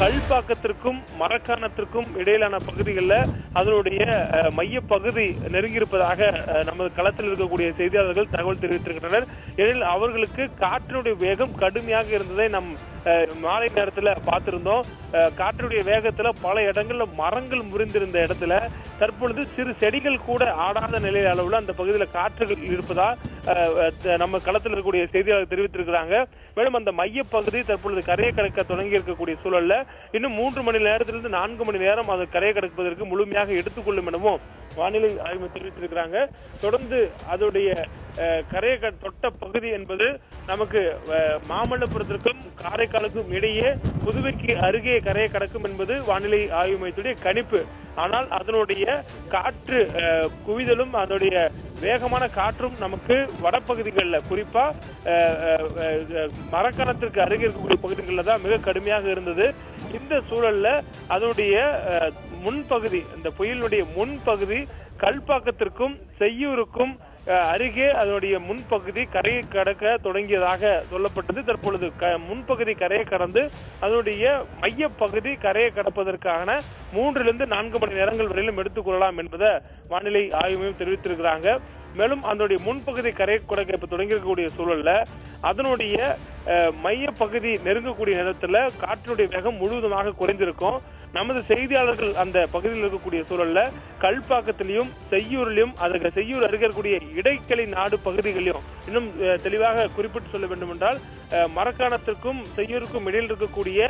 கல்பாக்கத்திற்கும் மரக்காணத்திற்கும் இடையிலான பகுதிகளில் அதனுடைய மைய பகுதி நெருங்கியிருப்பதாக நமது களத்தில் இருக்கக்கூடிய செய்தியாளர்கள் தகவல் தெரிவித்திருக்கின்றனர். எனில் அவர்களுக்கு காற்றினுடைய வேகம் கடுமையாக இருந்ததை நம் மாலை நேரத்துல பார்த்திருந்தோம். காற்றுடைய வேகத்துல பல இடங்கள்ல மரங்கள் முறிந்திருந்த இடத்துல தற்பொழுது சிறு செடிகள் கூட ஆடாத நிலை அளவுல அந்த பகுதியில காற்றுகள் இருப்பதா நம்ம களத்தில் இருக்கக்கூடிய செய்தியாளர் தெரிவித்திருக்கிறாங்க. மேலும் அந்த மைய பகுதி தற்பொழுது கரையை கடக்க தொடங்கி இருக்கக்கூடிய சூழல்ல இன்னும் 3 மணி நேரத்திலிருந்து 4 மணி நேரம் அது கரையை கடப்பதற்கு முழுமையாக எடுத்துக்கொள்ளும் எனவும் வானிலை ஆய்வு தெரிவித்திருக்கிறாங்க. தொடர்ந்து அதோடைய கரையை தொட்ட பகுதி என்பது நமக்கு மாமல்லபுரத்திற்கும் காரைக்காலுக்கும் இடையே புதுவைக்கு அருகே கரையை கடக்கும் என்பது வானிலை ஆய்வு மையத்துடைய கணிப்பு. ஆனால் அதனுடைய காற்று குவிதலும் அதனுடைய வேகமான காற்றும் நமக்கு வடப்பகுதிகளில் குறிப்பா மரக்காணத்திற்கு அருகே இருக்கக்கூடிய பகுதிகளில் தான் மிக கடுமையாக இருந்தது. இந்த சூழல்ல அதனுடைய முன்பகுதி, இந்த புயலுடைய முன்பகுதி கல்பாக்கத்திற்கும் செய்யூருக்கும் அருகே அதனுடைய முன்பகுதி கரையை கடக்க தொடங்கியதாக சொல்லப்பட்டது. தற்பொழுது முன்பகுதி கரையை கடந்து அதனுடைய மைய பகுதி கரையை கடப்பதற்கான 3 மணி நேரங்கள் வரையிலும் எடுத்துக் கொள்ளலாம் என்பதை வானிலை ஆய்வு மையம் தெரிவித்திருக்கிறாங்க. மேலும் அதனுடைய முன்பகுதி கரையை கடக்க இப்ப தொடங்கியிருக்கக்கூடிய சூழல்ல அதனுடைய மைய பகுதி நெருங்கக்கூடிய நேரத்துல காற்றினுடைய வேகம் முழுவதுமாக குறைந்திருக்கும். நமது செய்தியாளர்கள் அந்த பகுதியில் இருக்கக்கூடிய சூழல்ல கல்பாக்கத்திலையும் செய்யூரிலும் அதுக்கு செய்யூர் அருகே இருக்கக்கூடிய இடைக்கலை நாடு பகுதிகளிலும் இன்னும் தெளிவாக குறிப்பிட்டு சொல்ல வேண்டும் என்றால் மரக்காணத்திற்கும் செய்யூருக்கும் இடையில் இருக்கக்கூடிய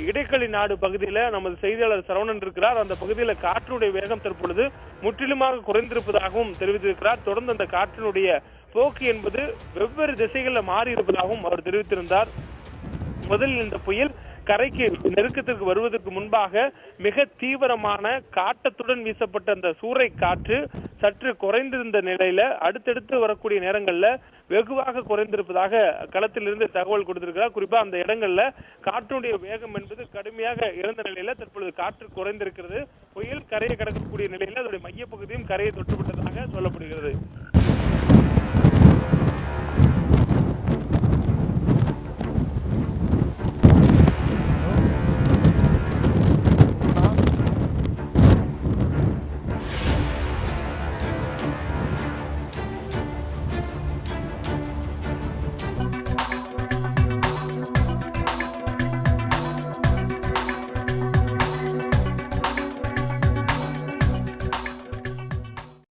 இடைக்கலை நாடு பகுதியில நமது செய்தியாளர் சரவணன் இருக்கிறார். அந்த பகுதியில காற்றுடைய வேகம் தற்பொழுது முற்றிலுமாக குறைந்திருப்பதாகவும் தெரிவித்திருக்கிறார். தொடர்ந்து அந்த காற்றினுடைய போக்கு என்பது வெவ்வேறு திசைகளில் மாறி இருப்பதாகவும் அவர் தெரிவித்திருந்தார். முதலில் இந்த புயல் கரைக்கு நெருக்கத்திற்கு வருவதற்கு முன்பாக மிக தீவிரமான காட்டத்துடன் வீசப்பட்ட அந்த சூறை காற்று சற்று குறைந்திருந்த நிலையில அடுத்தடுத்து வரக்கூடிய நேரங்கள்ல வெகுவாக குறைந்திருப்பதாக களத்திலிருந்து தகவல் கொடுத்திருக்கிறார். குறிப்பா அந்த இடங்கள்ல காற்றுடைய வேகம் என்பது கடுமையாக இருந்த நிலையில தற்பொழுது காற்று குறைந்திருக்கிறது. புயல் கரையை கடக்கக்கூடிய நிலையில அதோடைய மையப்பகுதியும் கரையை தொட்டுவிட்டதாக சொல்லப்படுகிறது.